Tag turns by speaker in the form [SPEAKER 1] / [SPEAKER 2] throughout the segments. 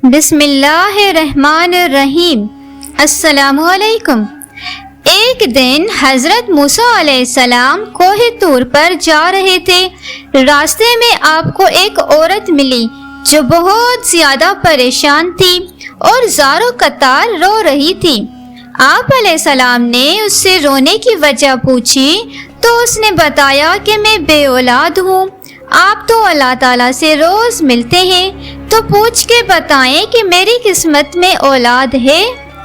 [SPEAKER 1] بسم اللہ الرحمن الرحیم۔ السلام علیکم۔ ایک دن حضرت موسیٰ علیہ السلام کوہ طور پر جا رہے تھے۔ راستے میں آپ کو ایک عورت ملی جو بہت زیادہ پریشان تھی اور زار و قطار رو رہی تھی۔ آپ علیہ السلام نے اس سے رونے کی وجہ پوچھی تو اس نے بتایا کہ میں بے اولاد ہوں۔ آپ تو اللہ تعالیٰ سے روز ملتے ہیں، تو پوچھ کے بتائیں کہ میری قسمت میں اولاد ہے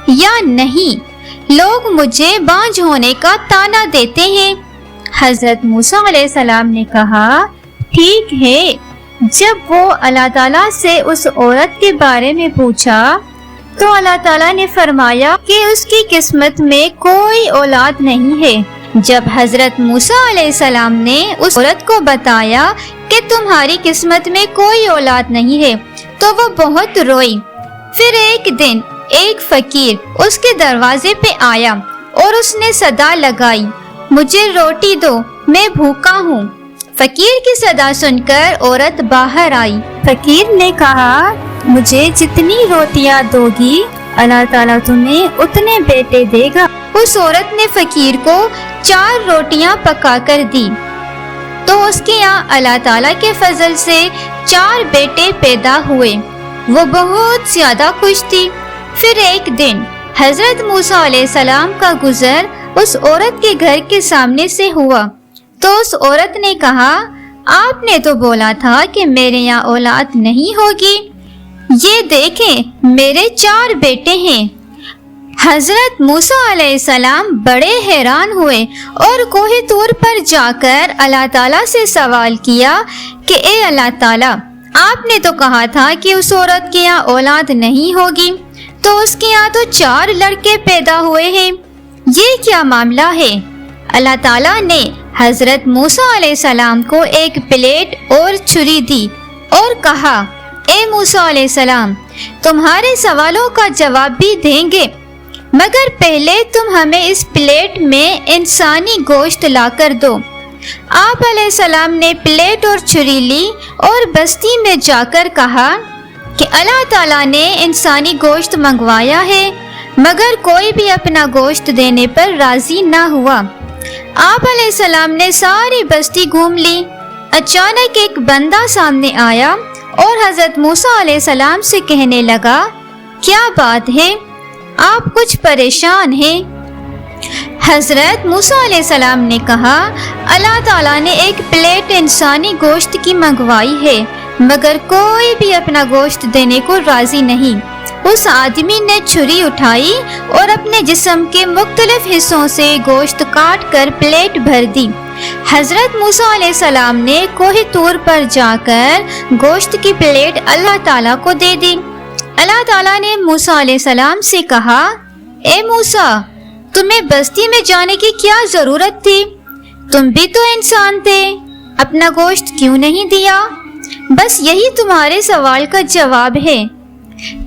[SPEAKER 1] یا نہیں۔ لوگ مجھے بانجھ ہونے کا طعنہ دیتے ہیں۔ حضرت موسیٰ علیہ السلام نے کہا، ٹھیک ہے۔ جب وہ اللہ تعالیٰ سے اس عورت کے بارے میں پوچھا تو اللہ تعالیٰ نے فرمایا کہ اس کی قسمت میں کوئی اولاد نہیں ہے۔ جب حضرت موسیٰ علیہ السلام نے اس عورت کو بتایا کہ تمہاری قسمت میں کوئی اولاد نہیں ہے تو وہ بہت روئی۔ پھر ایک دن ایک فقیر اس کے دروازے پہ آیا اور اس نے صدا لگائی، مجھے روٹی دو، میں بھوکا ہوں۔ فقیر کی صدا سن کر عورت باہر آئی۔ فقیر نے کہا، مجھے جتنی روٹیاں دو گی اللہ تعالیٰ تمہیں اتنے بیٹے دے گا۔ اس عورت نے فقیر کو 4 روٹیاں پکا کر دی تو اس کے یہاں اللہ تعالیٰ کے فضل سے 4 بیٹے پیدا ہوئے۔ وہ بہت زیادہ خوش تھی۔ پھر ایک دن حضرت موسیٰ علیہ السلام کا گزر اس عورت کے گھر کے سامنے سے ہوا تو اس عورت نے کہا، آپ نے تو بولا تھا کہ میرے یہاں اولاد نہیں ہوگی، یہ دیکھیں میرے 4 بیٹے ہیں۔ حضرت موسیٰ علیہ السلام بڑے حیران ہوئے اور کوہ طور پر جا کر اللہ تعالیٰ سے سوال کیا کہ اے اللہ تعالیٰ، آپ نے تو کہا تھا کہ اس عورت کے یہاں اولاد نہیں ہوگی، تو اس کے یہاں تو 4 لڑکے پیدا ہوئے ہیں، یہ کیا معاملہ ہے؟ اللہ تعالیٰ نے حضرت موسیٰ علیہ السلام کو ایک پلیٹ اور چھری دی اور کہا، اے موسیٰ علیہ السلام، تمہارے سوالوں کا جواب بھی دیں گے، مگر پہلے تم ہمیں اس پلیٹ میں انسانی گوشت لا کر دو۔ آپ علیہ السلام نے پلیٹ اور چھری لی اور بستی میں جا کر کہا کہ اللہ تعالیٰ نے انسانی گوشت منگوایا ہے، مگر کوئی بھی اپنا گوشت دینے پر راضی نہ ہوا۔ آپ علیہ السلام نے ساری بستی گھوم لی۔ اچانک ایک بندہ سامنے آیا اور حضرت موسیٰ علیہ السلام سے کہنے لگا، کیا بات ہے؟ آپ کچھ پریشان ہیں؟ حضرت موسیٰ علیہ السلام نے کہا، اللہ تعالیٰ نے ایک پلیٹ انسانی گوشت کی منگوائی ہے، مگر کوئی بھی اپنا گوشت دینے کو راضی نہیں۔ اس آدمی نے چھری اٹھائی اور اپنے جسم کے مختلف حصوں سے گوشت کاٹ کر پلیٹ بھر دی۔ حضرت موسیٰ علیہ السلام نے کوہ طور پر جا کر گوشت کی پلیٹ اللہ تعالیٰ کو دے دی۔ اللہ تعالیٰ نے موسیٰ علیہ السلام سے کہا، اے موسیٰ، تمہیں بستی میں جانے کی کیا ضرورت تھی؟ تم بھی تو انسان تھے، اپنا گوشت کیوں نہیں دیا؟ بس یہی تمہارے سوال کا جواب ہے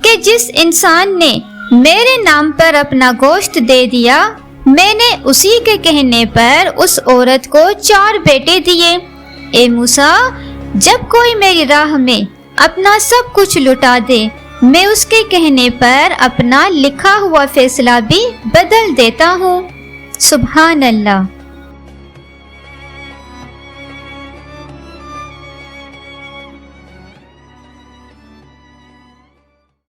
[SPEAKER 1] کہ جس انسان نے میرے نام پر اپنا گوشت دے دیا، میں نے اسی کے کہنے پر اس عورت کو 4 بیٹے دیے۔ اے موسیٰ، جب کوئی میری راہ میں اپنا سب کچھ لٹا دے، میں اس کے کہنے پر اپنا لکھا ہوا فیصلہ بھی بدل دیتا ہوں۔ سبحان اللہ۔